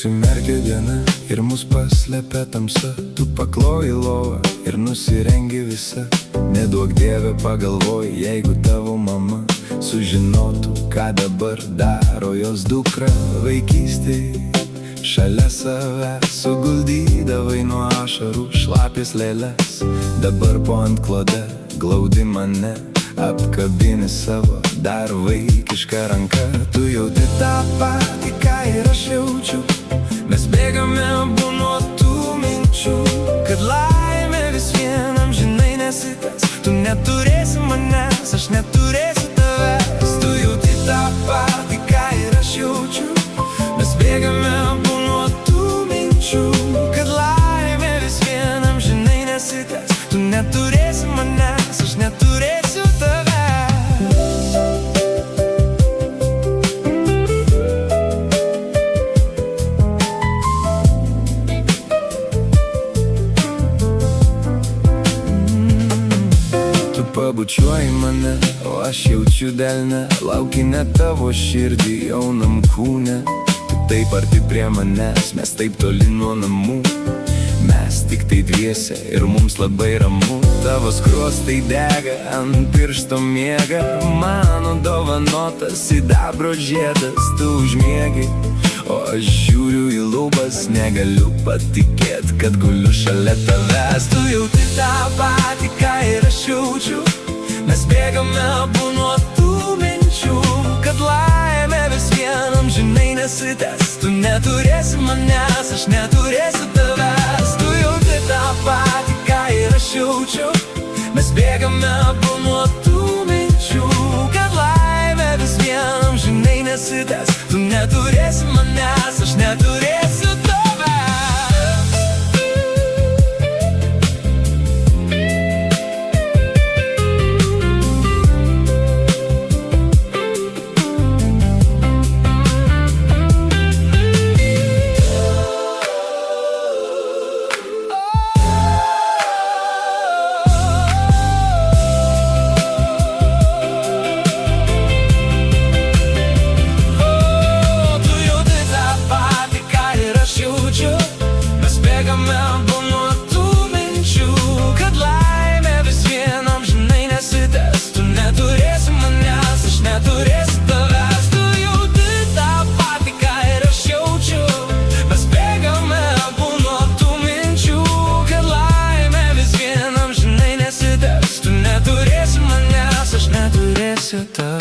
Užsimerkia diena ir mus paslėpia tamsa. Tu pakloji lovą ir nusirengi visa. Neduok Dieve pagalvoji, jeigu tavo mama sužinotų, ką dabar daro jos dukra. Vaikystėj šalia save suguldydavai nuo ašarų šlapės lėles. Dabar po antklode glaudi mane, apkabini savo dar vaikišką ranką. Tu jauti tą patį, ką ir aš jaučiu. Mes bėgame abu nuo tų minčių, kad laimė vis vien amžinai nesitęs. Tu neturėsi manęs, aš neturėsiu tavęs. Tu jauti tą patį, ką ir aš jaučiu. Mes bėgame abu nuo tų minčių, kad laimė vis vien amžinai nesitęs. Tu neturėsi manęs, aš neturėsiu tavęs. Tu pabučiuoji mane, o aš jaučiu delne. Lauki ne tavo širdį jaunam kūne. Tu taip arti prie manęs, mes taip toli nuo namų. Mes tik tai dviese ir mums labai ramu. Tavo skruostai dega, ant piršto miega. Mano dovanotas sidabro žiedas. Tu užmiegi, o aš žiūriu į lubas. Negaliu patikėt, kad guliu šalia tavęs. Tu jauti tą patį, ką ir aš jaučiu. Mes bėgame abu nuo tų minčių, kad laimė vis vien amžinai nesitęs. Tu neturėsi manęs, aš neturėsiu tavęs. Tu jauti tą patį, ką ir aš jaučiu. Mes bėgame abu nuo tų minčių, kad laimė vis vien amžinai nesitęs. Tu neturėsi manęs, aš neturėsiu tavęs. Neturėsiu tavęs.